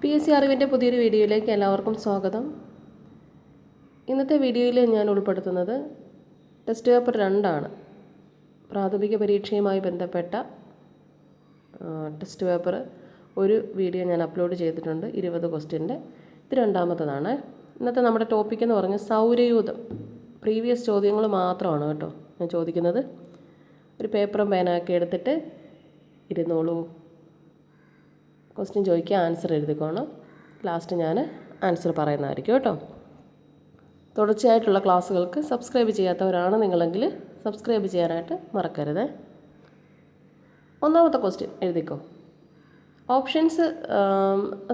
PSC അറിവിൻ്റെ പുതിയൊരു വീഡിയോയിലേക്ക് എല്ലാവർക്കും സ്വാഗതം. ഇന്നത്തെ വീഡിയോയിൽ ഞാൻ ഉൾപ്പെടുത്തുന്നത് ടെസ്റ്റ് പേപ്പർ 2 ആണ്. പ്രാഥമിക പരീക്ഷയുമായി ബന്ധപ്പെട്ട ടെസ്റ്റ് പേപ്പർ ഒരു വീഡിയോ ഞാൻ അപ്ലോഡ് ചെയ്തിട്ടുണ്ട്. 20 ക്വസ്റ്റ്യൻ്റെ. ഇത് രണ്ടാമത്തതാണ്. ഇന്നത്തെ നമ്മുടെ ടോപ്പിക് എന്ന് പറഞ്ഞാൽ സൗരയൂഥം. പ്രീവിയസ് ചോദ്യങ്ങൾ മാത്രമാണ് കേട്ടോ ഞാൻ ചോദിക്കുന്നത്. ഒരു പേപ്പറും പേനയൊക്കെ എടുത്തിട്ട് ഇരുന്നോളൂ. ക്വസ്റ്റ്യൻ ചോദിക്കുക, ആൻസർ എഴുതിക്കോണം. ലാസ്റ്റ് ഞാൻ ആൻസർ പറയുന്നതായിരിക്കും കേട്ടോ. തുടർച്ചയായിട്ടുള്ള ക്ലാസ്സുകൾക്ക് സബ്സ്ക്രൈബ് ചെയ്യാത്തവരാണ് നിങ്ങളെങ്കിൽ സബ്സ്ക്രൈബ് ചെയ്യാനായിട്ട് മറക്കരുത്. ഒന്നാമത്തെ ക്വസ്റ്റ്യൻ എഴുതിക്കോ. ഓപ്ഷൻസ്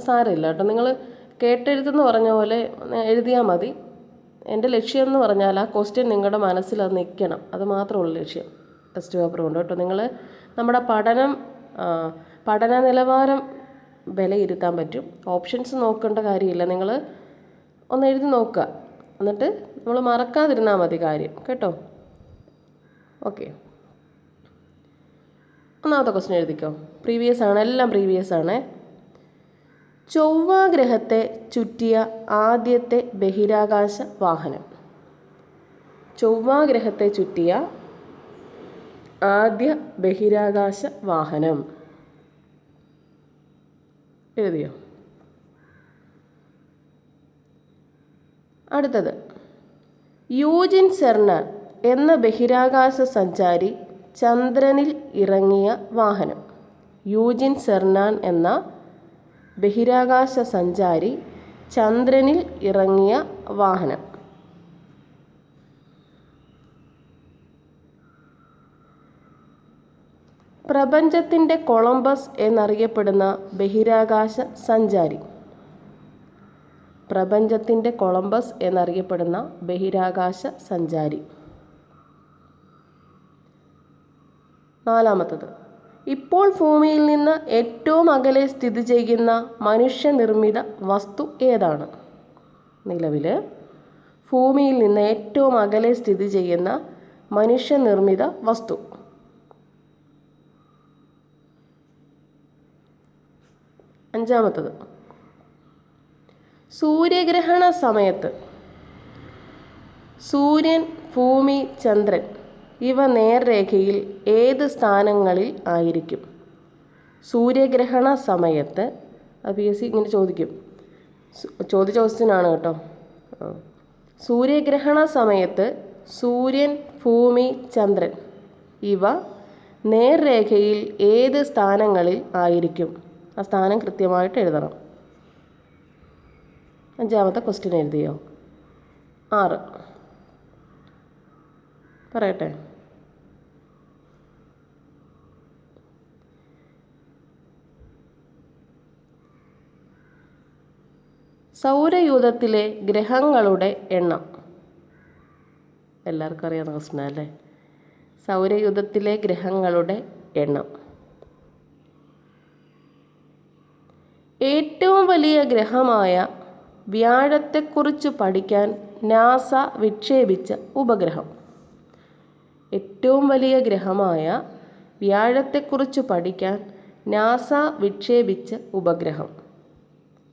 സാരമില്ല കേട്ടോ, നിങ്ങൾ കേട്ടെഴുതെന്ന് പറഞ്ഞ പോലെ എഴുതിയാൽ മതി. എൻ്റെ ലക്ഷ്യം എന്ന് പറഞ്ഞാൽ ആ ക്വസ്റ്റ്യൻ നിങ്ങളുടെ മനസ്സിൽ അത് നിൽക്കണം. അത് മാത്രമുള്ള ലക്ഷ്യം ടെസ്റ്റ് പേപ്പർ കൊണ്ട് കേട്ടോ. നിങ്ങൾ നമ്മുടെ പഠന നിലവാരം വിലയിരുത്താൻ പറ്റും. ഓപ്ഷൻസ് നോക്കേണ്ട കാര്യമില്ല, നിങ്ങൾ ഒന്ന് എഴുതി നോക്കുക. എന്നിട്ട് നമ്മൾ മറക്കാതിരുന്നാൽ മതി കാര്യം കേട്ടോ. ഓക്കെ, ഒന്നാമത്തെ ക്വസ്റ്റ്യൻ എഴുതിക്കോ. പ്രീവിയസ് ആണ്, എല്ലാം പ്രീവിയസ് ആണ്. ചൊവ്വ ഗ്രഹത്തെ ചുറ്റിയ ആദ്യത്തെ ബഹിരാകാശ വാഹനം. ചൊവ്വ ഗ്രഹത്തെ ചുറ്റിയ ആദ്യ ബഹിരാകാശ വാഹനം എഴുതിയോ? അടുത്തത്, യൂജിൻ സെർനാൻ എന്ന ബഹിരാകാശ സഞ്ചാരി ചന്ദ്രനിൽ ഇറങ്ങിയ വാഹനം. യൂജിൻ സെർനാൻ എന്ന ബഹിരാകാശ സഞ്ചാരി ചന്ദ്രനിൽ ഇറങ്ങിയ വാഹനം. പ്രപഞ്ചത്തിൻ്റെ കൊളംബസ് എന്നറിയപ്പെടുന്ന ബഹിരാകാശ സഞ്ചാരി. പ്രപഞ്ചത്തിൻ്റെ കൊളംബസ് എന്നറിയപ്പെടുന്ന ബഹിരാകാശ സഞ്ചാരി. നാലാമത്തത്, ഇപ്പോൾ ഭൂമിയിൽ നിന്ന് ഏറ്റവും അകലെ സ്ഥിതി ചെയ്യുന്ന മനുഷ്യനിർമ്മിത വസ്തു ഏതാണ്? നിലവിൽ ഭൂമിയിൽ നിന്ന് ഏറ്റവും അകലെ സ്ഥിതി ചെയ്യുന്ന മനുഷ്യനിർമ്മിത വസ്തു. അഞ്ചാമത്തത്, സൂര്യഗ്രഹണ സമയത്ത് സൂര്യൻ, ഭൂമി, ചന്ദ്രൻ ഇവ നേർരേഖയിൽ ഏത് സ്ഥാനങ്ങളിൽ ആയിരിക്കും? സൂര്യഗ്രഹണ സമയത്ത്, അത് PSC ഇങ്ങനെ ചോദിക്കും, ചോദിച്ച ക്വസ്റ്റ്യനാണ് കേട്ടോ. സൂര്യഗ്രഹണ സമയത്ത് സൂര്യൻ, ഭൂമി, ചന്ദ്രൻ ഇവ നേർരേഖയിൽ ഏത് സ്ഥാനങ്ങളിൽ ആയിരിക്കും? ആ സ്ഥാനം കൃത്യമായിട്ട് എഴുതണം. അഞ്ചാമത്തെ ക്വസ്റ്റ്യൻ എഴുതിയോ? 6 പറയട്ടെ. സൗരയൂഥത്തിലെ ഗ്രഹങ്ങളുടെ എണ്ണം. എല്ലാവർക്കും അറിയാവുന്ന ക്വസ്റ്റ്യൻ അല്ലേ? സൗരയൂഥത്തിലെ ഗ്രഹങ്ങളുടെ എണ്ണം. ഏറ്റവും വലിയ ഗ്രഹമായ വ്യാഴത്തെക്കുറിച്ച് പഠിക്കാൻ നാസ വിക്ഷേപിച്ച ഉപഗ്രഹം. ഏറ്റവും വലിയ ഗ്രഹമായ വ്യാഴത്തെക്കുറിച്ച് പഠിക്കാൻ നാസ വിക്ഷേപിച്ച ഉപഗ്രഹം.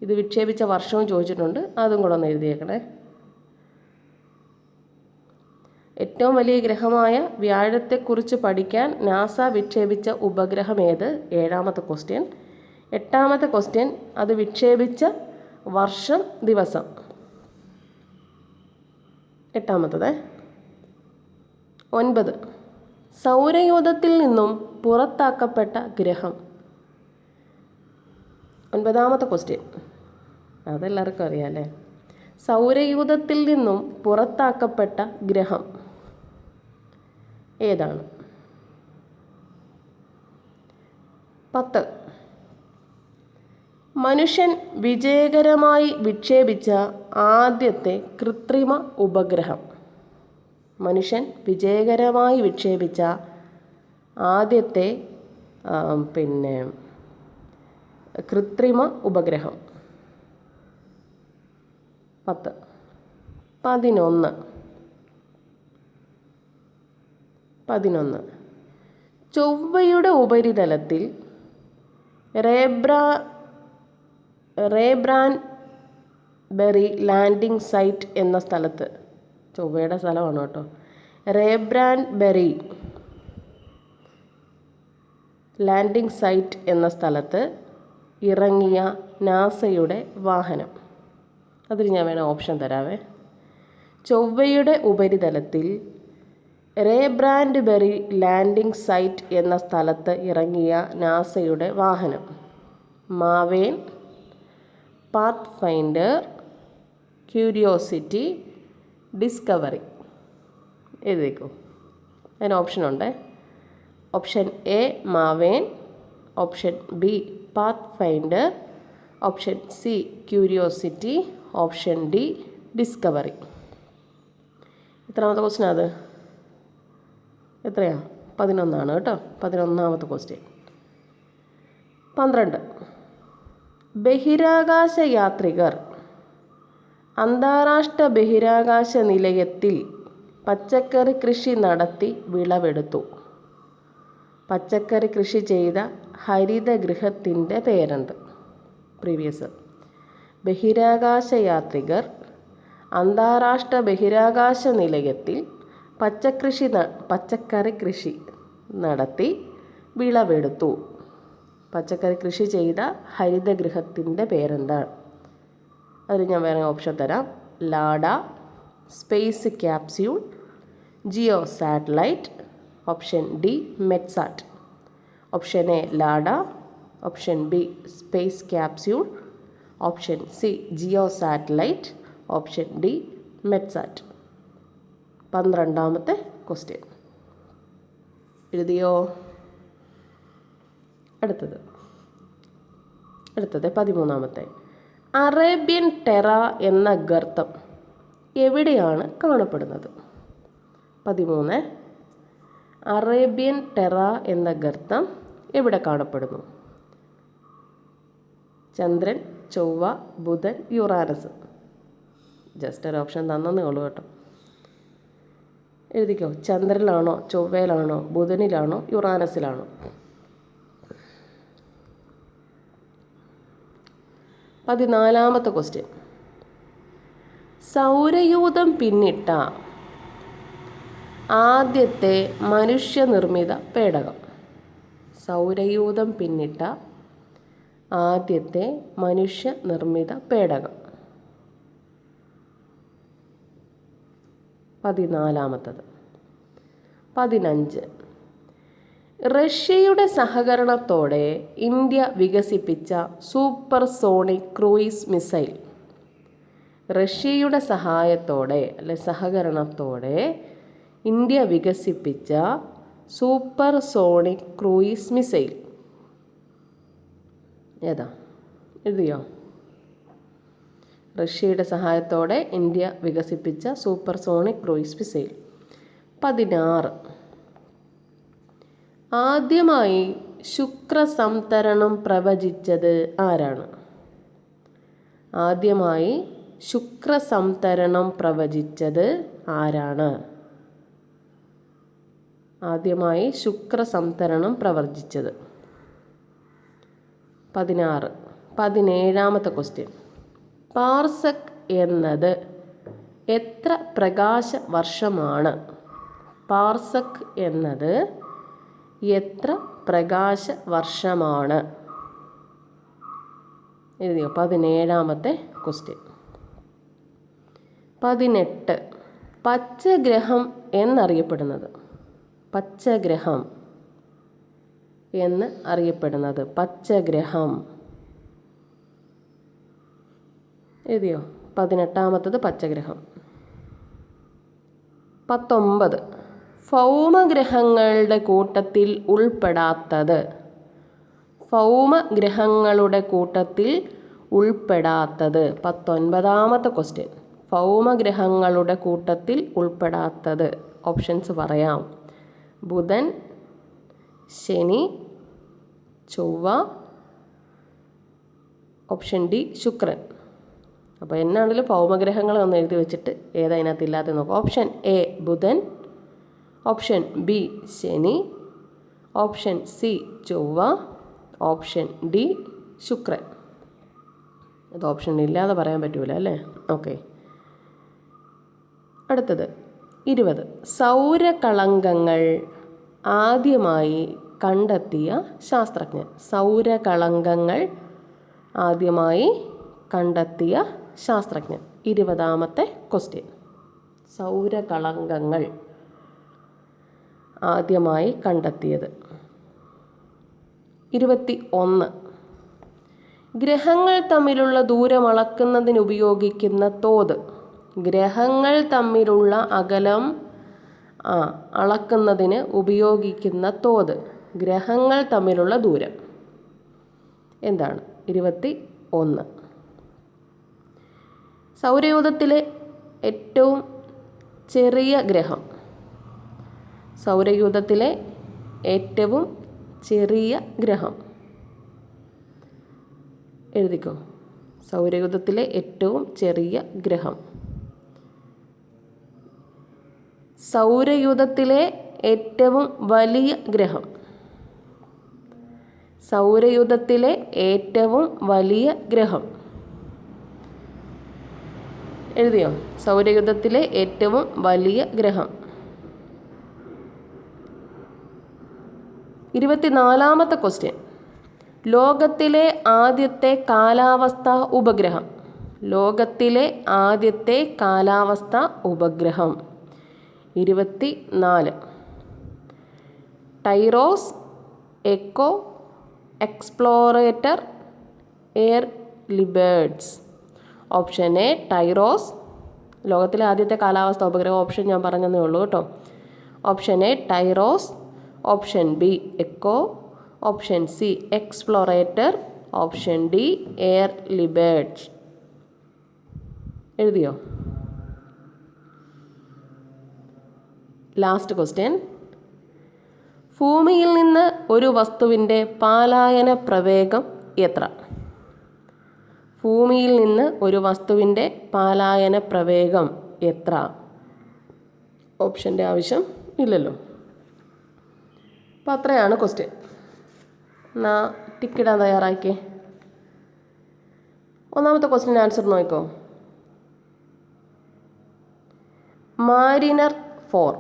ഇത് വിക്ഷേപിച്ച വർഷവും ചോദിച്ചിട്ടുണ്ട്, അതും കൂടെ ഒന്ന് എഴുതിയേക്കണേ. ഏറ്റവും വലിയ ഗ്രഹമായ വ്യാഴത്തെക്കുറിച്ച് പഠിക്കാൻ നാസ വിക്ഷേപിച്ച ഉപഗ്രഹം ഏത്? 7ാമത്തെ ക്വസ്റ്റ്യൻ. 8ാമത്തെ ക്വസ്റ്റ്യൻ, അത് വിക്ഷേപിച്ച വർഷം, ദിവസം. 8ാമത്തത്. 9, സൗരയൂഥത്തിൽ നിന്നും പുറത്താക്കപ്പെട്ട ഗ്രഹം. 9ാമത്തെ ക്വസ്റ്റ്യൻ, അതെല്ലാവർക്കും അറിയാം അല്ലേ? സൗരയൂഥത്തിൽ നിന്നും പുറത്താക്കപ്പെട്ട ഗ്രഹം ഏതാണ്? 10, മനുഷ്യൻ വിജയകരമായി വിക്ഷേപിച്ച ആദ്യത്തെ കൃത്രിമ ഉപഗ്രഹം. മനുഷ്യൻ വിജയകരമായി വിക്ഷേപിച്ച ആദ്യത്തെ കൃത്രിമ ഉപഗ്രഹം. 10. 11. ചൊവ്വയുടെ ഉപരിതലത്തിൽ റേബ്രാൻബെറി ലാൻഡിംഗ് സൈറ്റ് എന്ന സ്ഥലത്ത്, ചൊവ്വയുടെ സ്ഥലമാണ് കേട്ടോ, റേബ്രാൻബെറി ലാൻഡിംഗ് സൈറ്റ് എന്ന സ്ഥലത്ത് ഇറങ്ങിയ നാസയുടെ വാഹനം. അതിൽ ഞാൻ വേണം ഓപ്ഷൻ തരാവേ. ചൊവ്വയുടെ ഉപരിതലത്തിൽ റേബ്രാൻബെറി ലാൻഡിംഗ് സൈറ്റ് എന്ന സ്ഥലത്ത് ഇറങ്ങിയ നാസയുടെ വാഹനം. Maven, Pathfinder, Curiosity, Discovery. എഴുതിക്കോ. അതിന് ഓപ്ഷനുണ്ട്. Option A Maven, option B Pathfinder, option C Curiosity, option D Discovery. എത്രാമത്തെ ക്വസ്റ്റ്യൻ അത്? എത്രയാണ്? 11 കേട്ടോ. 11ാമത്തെ ക്വസ്റ്റ്യൻ. 12. ബഹിരാകാശ യാത്രികർ അന്താരാഷ്ട്ര ബഹിരാകാശ നിലയത്തിൽ പച്ചക്കറി കൃഷി നടത്തി വിളവെടുത്തു. പച്ചക്കറി കൃഷി ചെയ്ത ഹരിതഗൃഹത്തിൻ്റെ പേരെന്ത്? പ്രീവിയസ്. ബഹിരാകാശ യാത്രികർ അന്താരാഷ്ട്ര ബഹിരാകാശ നിലയത്തിൽ പച്ചക്കറി കൃഷി നടത്തി വിളവെടുത്തു. പച്ചക്കറി കൃഷി ചെയ്ത ഹരിതഗൃഹത്തിൻ്റെ പേരെന്താണ്? അതിൽ ഞാൻ വേറെ ഓപ്ഷൻ തരാം. Lada, space capsule, geo satellite, option D Metsat. Option A Lada, option B space capsule, option C geo satellite, option D Metsat. 12ാമത്തെ ക്വസ്റ്റ്യൻ. എഴുതിയോ? അടുത്തത് 13ാമത്തെ. അറേബ്യൻ ടെറ എന്ന ഗർത്തം എവിടെയാണ് കാണപ്പെടുന്നത്? 13. അറേബ്യൻ ടെറ എന്ന ഗർത്തം എവിടെ കാണപ്പെടുന്നു? ചന്ദ്രൻ, ചൊവ്വ, ബുധൻ, യുറാനസ്. ജസ്റ്റ് ഒരു ഓപ്ഷൻ തന്നേ ഉള്ളൂ കേട്ടോ. എഴുതിക്കോ. ചന്ദ്രനിലാണോ, ചൊവ്വയിലാണോ, ബുധനിലാണോ, യുറാനസിലാണോ? 14ാമത്തെ ക്വസ്റ്റ്യൻ. സൗരയൂഥം പിന്നിട്ട ആദ്യത്തെ മനുഷ്യനിർമ്മിത പേടകം. സൗരയൂഥം പിന്നിട്ട ആദ്യത്തെ മനുഷ്യനിർമ്മിത പേടകം. 14ാമത്തത്. 15. റഷ്യയുടെ സഹകരണത്തോടെ ഇന്ത്യ വികസിപ്പിച്ച സൂപ്പർസോണിക് ക്രൂയിസ് മിസൈൽ. റഷ്യയുടെ സഹകരണത്തോടെ ഇന്ത്യ വികസിപ്പിച്ച സൂപ്പർസോണിക് ക്രൂയിസ് മിസൈൽ ഏതാ? എഴുതിയോ? റഷ്യയുടെ സഹായത്തോടെ ഇന്ത്യ വികസിപ്പിച്ച സൂപ്പർസോണിക് ക്രൂയിസ് മിസൈൽ. 16. ആദ്യമായി ശുക്രസംതരണം പ്രവചിച്ചത് ആരാണ്? ആദ്യമായി ശുക്രസംതരണം പ്രവചിച്ചത് ആരാണ്? ആദ്യമായി ശുക്രസംതരണം പ്രവചിച്ചത്. 16. 17ാമത്തെ ക്വസ്റ്റ്യൻ. പാർസക് എന്നത് എത്ര പ്രകാശ വർഷമാണ്? പാർസക് എന്നത് എത്ര പ്രകാശ വർഷമാണ്? എഴുതിയോ? 17ാമത്തെ ക്വസ്റ്റ്യൻ. 18. പച്ചഗ്രഹം എന്നറിയപ്പെടുന്നത്. പച്ചഗ്രഹം എന്ന് അറിയപ്പെടുന്നത്. പച്ചഗ്രഹം എഴുതിയോ? 18ാമത്തത് പച്ചഗ്രഹം. 19. ഭൗമഗ്രഹങ്ങളുടെ കൂട്ടത്തിൽ ഉൾപ്പെടാത്തത്. ഭൗമഗ്രഹങ്ങളുടെ കൂട്ടത്തിൽ ഉൾപ്പെടാത്തത്. 19ാമത്തെ ക്വസ്റ്റ്യൻ. ഭൗമഗ്രഹങ്ങളുടെ കൂട്ടത്തിൽ ഉൾപ്പെടാത്തത്. ഓപ്ഷൻസ് പറയാം. ബുധൻ, ശനി, ചൊവ്വ, ഓപ്ഷൻ ഡി ശുക്രൻ. അപ്പോൾ എന്നാണെങ്കിലും ഭൗമഗ്രഹങ്ങൾ ഒന്ന് എഴുതി വെച്ചിട്ട് ഏതാ അതിനകത്ത് ഇല്ലാതെ നോക്കാം. ഓപ്ഷൻ എ ബുധൻ, ഓപ്ഷൻ ബി ശനി, ഓപ്ഷൻ സി ചൊവ്വ, ഓപ്ഷൻ ഡി ശുക്രൻ. ഇത് ഓപ്ഷൻ ഇല്ലാതെ പറയാൻ പറ്റൂല അല്ലേ? ഓക്കെ. അടുത്തത് 20. സൗരകളങ്കങ്ങൾ ആദ്യമായി കണ്ടെത്തിയ ശാസ്ത്രജ്ഞൻ. സൗരകളങ്കങ്ങൾ ആദ്യമായി കണ്ടെത്തിയ ശാസ്ത്രജ്ഞൻ. 20ാമത്തെ ക്വസ്റ്റ്യൻ. സൗരകളങ്കങ്ങൾ ആദ്യമായി കണ്ടെത്തിയത്. 21. ഗ്രഹങ്ങൾ തമ്മിലുള്ള ദൂരം അളക്കുന്നതിന് ഉപയോഗിക്കുന്ന തോത്. ഗ്രഹങ്ങൾ തമ്മിലുള്ള അകലം അളക്കുന്നതിന് ഉപയോഗിക്കുന്ന തോത്. ഗ്രഹങ്ങൾ തമ്മിലുള്ള ദൂരം എന്താണ്? 21. സൗരയൂഥത്തിലെ ഏറ്റവും ചെറിയ ഗ്രഹം. സൗരയൂഥത്തിലെ ഏറ്റവും ചെറിയ ഗ്രഹം എഴുതിക്കോ. സൗരയൂഥത്തിലെ ഏറ്റവും ചെറിയ ഗ്രഹം. സൗരയൂഥത്തിലെ ഏറ്റവും വലിയ ഗ്രഹം. സൗരയൂഥത്തിലെ ഏറ്റവും വലിയ ഗ്രഹം എഴുതിയോ? സൗരയൂഥത്തിലെ ഏറ്റവും വലിയ ഗ്രഹം. 24ാമത്തെ ക്വസ്റ്റ്യൻ. ലോകത്തിലെ ആദ്യത്തെ കാലാവസ്ഥാ ഉപഗ്രഹം. ലോകത്തിലെ ആദ്യത്തെ കാലാവസ്ഥാ ഉപഗ്രഹം. 24. ടൈറോസ് എക്കോ എക്സ്പ്ലോറേറ്റർ എയർ ലിബേർഡ്സ്. Option A Tiros. ലോകത്തിലെ ആദ്യത്തെ കാലാവസ്ഥാ ഉപഗ്രഹം ഓപ്ഷൻ ഞാൻ പറഞ്ഞതേ ഉള്ളൂ കേട്ടോ. Option A Tiros, option B echo, option C explorer, option D എയർ ലിബേർഡ്സ്. എഴുതിയോ? Last question. ഭൂമിയിൽ നിന്ന് ഒരു വസ്തുവിൻ്റെ പാലായന പ്രവേഗം എത്ര? ഭൂമിയിൽ നിന്ന് ഒരു വസ്തുവിൻ്റെ പാലായന പ്രവേഗം എത്ര? ഓപ്ഷൻ്റെ ആവശ്യം ഇല്ലല്ലോ. അപ്പോൾ അത്രയാണ് ക്വസ്റ്റ്യൻ. എന്നാ ടിക്കിടാൻ തയ്യാറാക്കിയേ. ഒന്നാമത്തെ ക്വസ്റ്റ്യൻ ആൻസർ നോക്കിക്കോ. മാരിനർ 4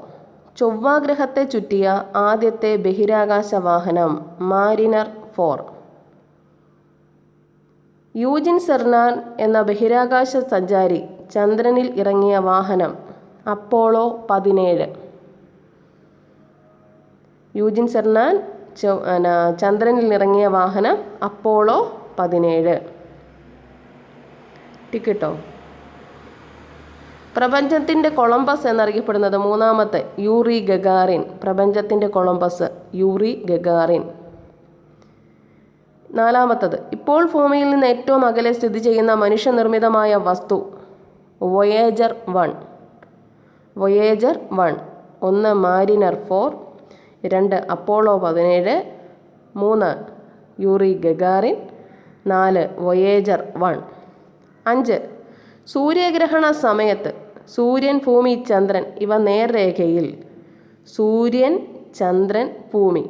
ചൊവ്വാഗ്രഹത്തെ ചുറ്റിയ ആദ്യത്തെ ബഹിരാകാശ വാഹനം മാരിനർ 4. യൂജിൻ സെർനാൻ എന്ന ബഹിരാകാശ സഞ്ചാരി ചന്ദ്രനിൽ ഇറങ്ങിയ വാഹനം അപ്പോളോ 17. യൂജിൻ സെർനാൻ ചന്ദ്രനിൽ ഇറങ്ങിയ വാഹനം അപ്പോളോ 17. ടിക്കട്ടോ. പ്രപഞ്ചത്തിൻ്റെ കൊളംബസ് എന്നറിയപ്പെടുന്നത് മൂന്നാമത്തെ യൂറി ഗഗാറിൻ. പ്രപഞ്ചത്തിൻ്റെ കൊളംബസ് യൂറി ഗഗാറിൻ. 4ാമത്തത്. ഇപ്പോൾ ഭൂമിയിൽ നിന്ന് ഏറ്റവും അകലെ സ്ഥിതി ചെയ്യുന്ന മനുഷ്യനിർമ്മിതമായ വസ്തു Voyager 1. Voyager 1. 1 Mariner 4, 2 Apollo 17, 3 Yuri Gagarin, 4 Voyager 1. 5 സൂര്യഗ്രഹണ സമയത്ത് സൂര്യൻ, ഭൂമി, ചന്ദ്രൻ ഇവ നേർരേഖയിൽ. സൂര്യൻ, ചന്ദ്രൻ, ഭൂമി.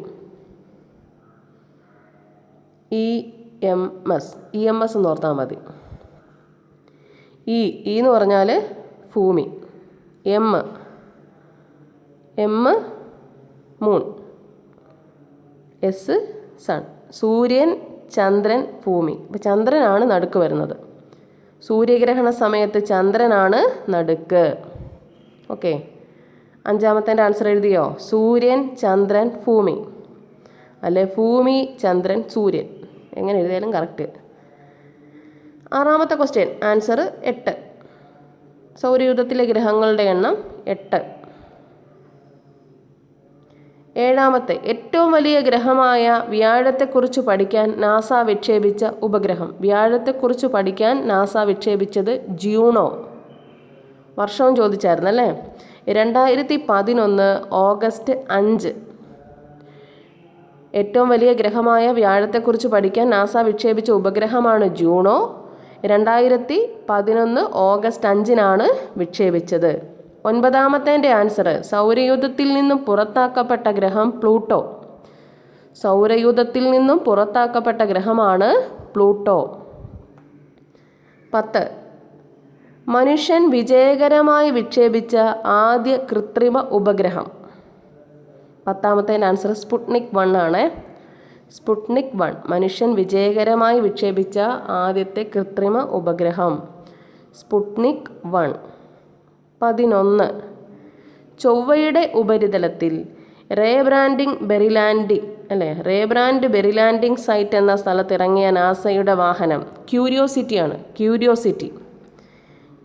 EMS എന്ന് ഓർത്താൽ മതി. എന്ന് പറഞ്ഞാൽ ഭൂമി, M മൂൺ, S സൺ. സൂര്യൻ, ചന്ദ്രൻ, ഭൂമി. അപ്പോൾ ചന്ദ്രനാണ് നടുക്ക് വരുന്നത്. സൂര്യഗ്രഹണ സമയത്ത് ചന്ദ്രനാണ് നടുക്ക്. ഓക്കെ. 5ാമത്തെ ആൻസർ എഴുതിയോ? സൂര്യൻ, ചന്ദ്രൻ, ഭൂമി. അല്ലെ ഭൂമി, ചന്ദ്രൻ, സൂര്യൻ. എങ്ങനെ എഴുതിയാലും കറക്റ്റ്. 6ാമത്തെ question answer 8. സൗരയൂഥത്തിലെ ഗ്രഹങ്ങളുടെ എണ്ണം 8. 7ാമത്തെ. ഏറ്റവും വലിയ ഗ്രഹമായ വ്യാഴത്തെക്കുറിച്ച് പഠിക്കാൻ നാസ വിക്ഷേപിച്ച ഉപഗ്രഹം. വ്യാഴത്തെക്കുറിച്ച് പഠിക്കാൻ നാസ വിക്ഷേപിച്ചത് ജൂണോ. വർഷവും ചോദിച്ചായിരുന്നല്ലേ. 2011 ഓഗസ്റ്റ് 5. ഏറ്റവും വലിയ ഗ്രഹമായ വ്യാഴത്തെക്കുറിച്ച് പഠിക്കാൻ നാസ വിക്ഷേപിച്ച ഉപഗ്രഹമാണ് ജൂണോ. 2011 ഓഗസ്റ്റ് 5 വിക്ഷേപിച്ചത്. 9ാമത്തെ ആൻസർ. സൗരയൂഥത്തിൽ നിന്നും പുറത്താക്കപ്പെട്ട ഗ്രഹം പ്ലൂട്ടോ. സൗരയൂഥത്തിൽ നിന്നും പുറത്താക്കപ്പെട്ട ഗ്രഹമാണ് പ്ലൂട്ടോ. 10. മനുഷ്യൻ വിജയകരമായി വിക്ഷേപിച്ച ആദ്യ കൃത്രിമ ഉപഗ്രഹം. 10ാമത്തെ ആൻസർ സ്പുട്നിക് 1 ആണ്. സ്പുട്നിക് 1 മനുഷ്യൻ വിജയകരമായി വിക്ഷേപിച്ച ആദ്യത്തെ കൃത്രിമ ഉപഗ്രഹം സ്പുട്നിക് 1. 11. ചൊവ്വയുടെ ഉപരിതലത്തിൽ റേബ്രാൻഡ് ബെറിലാൻഡിംഗ് സൈറ്റ് എന്ന സ്ഥലത്തിറങ്ങിയ നാസയുടെ വാഹനം ക്യൂരിയോസിറ്റിയാണ്.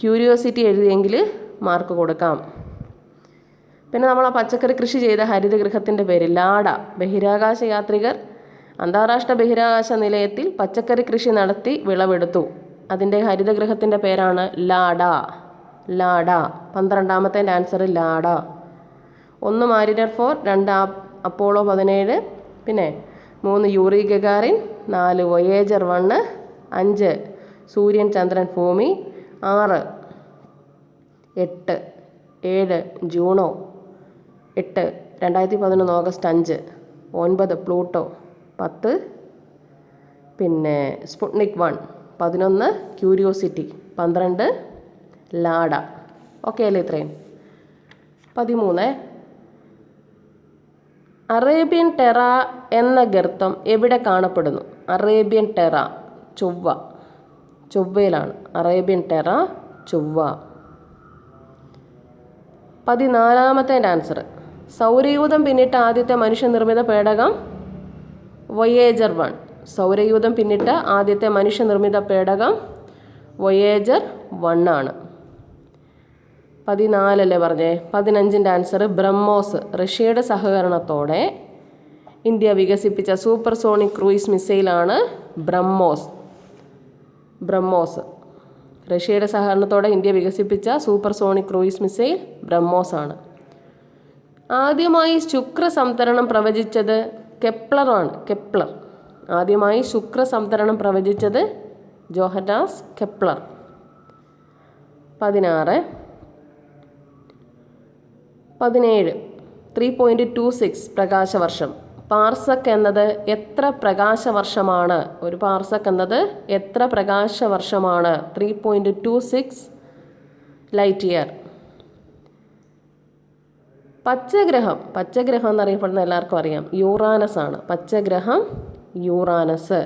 ക്യൂരിയോസിറ്റി എഴുതിയെങ്കിൽ മാർക്ക് കൊടുക്കാം. പിന്നെ നമ്മൾ ആ പച്ചക്കറി കൃഷി ചെയ്ത ഹരിതഗൃഹത്തിൻ്റെ പേര് ലാഡ. ബഹിരാകാശ യാത്രികർ അന്താരാഷ്ട്ര ബഹിരാകാശ നിലയത്തിൽ പച്ചക്കറി കൃഷി നടത്തി വിളവെടുത്തു. അതിൻ്റെ ഹരിതഗൃഹത്തിൻ്റെ പേരാണ് ലാഡ. 12ാമത്തെ ആൻസർ ലാഡ. 1 മാരിനർ 4, 2 അപ്പോളോ 17, പിന്നെ 3 യൂറി ഗഗാറിൻ, 4 വൊയേജർ 1, 5 സൂര്യൻ ചന്ദ്രൻ ഭൂമി, 6 8 7 ജൂണോ 8 2011 ഓഗസ്റ്റ് 5, 9 പ്ലൂട്ടോ, 10 പിന്നെ സ്പുട്നിക് 1, 11 ക്യൂരിയോസിറ്റി, 12 ലാഡ. ഓക്കെ അല്ലേ ഇത്രയും? 13. അറേബ്യൻ ടെറ എന്ന ഗർത്തം എവിടെ കാണപ്പെടുന്നു? അറേബ്യൻ ടെറ ചൊവ്വയിലാണ്. അറേബ്യൻ ടെറ ചൊവ്വ. 14ാമത്തെ ആൻസർ സൗരയൂഥം പിന്നിട്ട ആദ്യത്തെ മനുഷ്യനിർമ്മിത പേടകം വൊയേജർ 1. സൗരയൂഥം പിന്നിട്ട ആദ്യത്തെ മനുഷ്യനിർമ്മിത പേടകം വൊയേജർ 1 ആണ്. 14 അല്ലേ പറഞ്ഞേ? 15ൻ്റെ ആൻസർ ബ്രഹ്മോസ്. റഷ്യയുടെ സഹകരണത്തോടെ ഇന്ത്യ വികസിപ്പിച്ച സൂപ്പർസോണിക് ക്രൂയിസ് മിസൈലാണ് ബ്രഹ്മോസ്. റഷ്യയുടെ സഹകരണത്തോടെ ഇന്ത്യ വികസിപ്പിച്ച സൂപ്പർസോണിക് ക്രൂയിസ് മിസൈൽ ബ്രഹ്മോസ് ആണ്. ആദ്യമായി ശുക്രസംതരണം പ്രവചിച്ചത് കെപ്ലർ. ആദ്യമായി ശുക്രസംതരണം പ്രവചിച്ചത് ജോഹന്നാസ് കെപ്ലർ. 16. 17 3.26 പ്രകാശവർഷം. പാർസക് എന്നത് എത്ര പ്രകാശവർഷമാണ്? ഒരു പാർസക് എന്നത് എത്ര പ്രകാശവർഷമാണ്? 3.26 ലൈറ്റ് ഇയർ. പച്ചഗ്രഹം എന്നറിയപ്പെടുന്ന എല്ലാവർക്കും അറിയാം, യൂറാനസ് ആണ്. പച്ചഗ്രഹം യൂറാനസ്.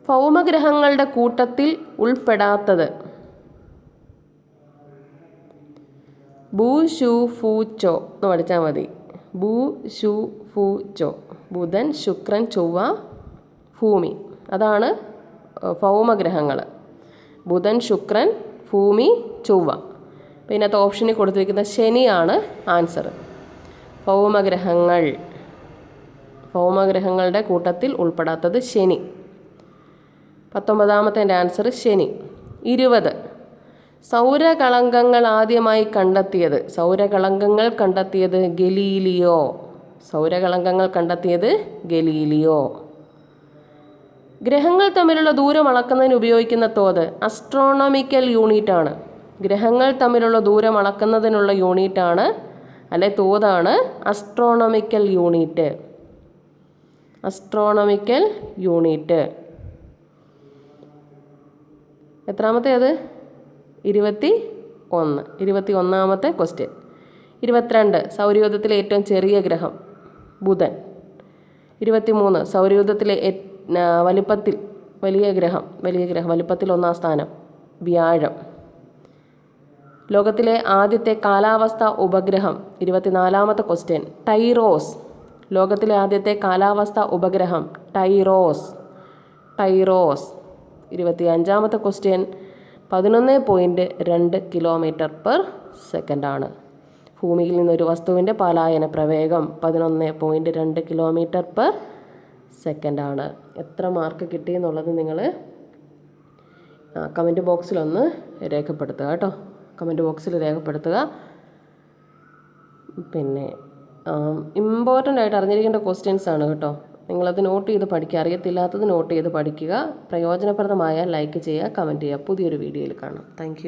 ഭൗമഗ്രഹങ്ങളുടെ കൂട്ടത്തിൽ ഉൾപ്പെടാത്തത് ബുധൻ, ശുക്രൻ, ചൊവ്വ, ഭൂമി. അതാണ് ഭൗമഗ്രഹങ്ങൾ. ബുധൻ, ശുക്രൻ, ഭൂമി, ചൊവ്വ. ഇതിനകത്ത് ഓപ്ഷനിൽ കൊടുത്തിരിക്കുന്ന ശനിയാണ് ആൻസർ. ഭൗമഗ്രഹങ്ങളുടെ കൂട്ടത്തിൽ ഉൾപ്പെടാത്തത് ശനി. 19ാമത്തെ ആൻസർ ശനി. 20 സൗരകളങ്കങ്ങൾ ആദ്യമായി കണ്ടെത്തിയത് ഗലീലിയോ. ഗ്രഹങ്ങൾ തമ്മിലുള്ള ദൂരം അളക്കുന്നതിന് ഉപയോഗിക്കുന്ന തോത് അസ്ട്രോണമിക്കൽ യൂണിറ്റ് ആണ്. ഗ്രഹങ്ങൾ തമ്മിലുള്ള ദൂരം അളക്കുന്നതിനുള്ള യൂണിറ്റാണ് അല്ലെ തോതാണ് അസ്ട്രോണമിക്കൽ യൂണിറ്റ്. എത്രാമത്തെ അത്? 21ാമത്തെ ക്വസ്റ്റ്യൻ. 22 സൗരയൂഥത്തിലെ ഏറ്റവും ചെറിയ ഗ്രഹം ബുധൻ. 23 സൗരയൂഥത്തിലെ വലിപ്പത്തിൽ വലിയ ഗ്രഹം വലിപ്പത്തിൽ 1ാം സ്ഥാനം വ്യാഴം. ലോകത്തിലെ ആദ്യത്തെ കാലാവസ്ഥാ ഉപഗ്രഹം 24ാമത്തെ ക്വസ്റ്റ്യൻ ടൈറോസ്. ലോകത്തിലെ ആദ്യത്തെ കാലാവസ്ഥാ ഉപഗ്രഹം ടൈറോസ്. 25ാമത്തെ ക്വസ്റ്റ്യൻ 11.2 km/s ആണ്. ഭൂമിയിൽ നിന്നൊരു വസ്തുവിൻ്റെ പലായന പ്രവേഗം 11.2 km/s ആണ്. എത്ര മാർക്ക് കിട്ടിയെന്നുള്ളത് നിങ്ങൾ കമൻറ്റ് ബോക്സിലൊന്ന് രേഖപ്പെടുത്തുക കേട്ടോ. പിന്നെ ഇമ്പോർട്ടൻ്റ് ആയിട്ട് അറിഞ്ഞിരിക്കേണ്ട ക്വസ്റ്റ്യൻസ് ആണ് കേട്ടോ. നിങ്ങളത് നോട്ട് ചെയ്ത് പഠിക്കുക. അറിയത്തില്ലാത്തത് നോട്ട് ചെയ്ത് പഠിക്കുക. പ്രയോജനപ്രദമായ ലൈക്ക് ചെയ്യുക, കമൻറ്റ് ചെയ്യുക. പുതിയൊരു വീഡിയോയിൽ കാണാം. താങ്ക്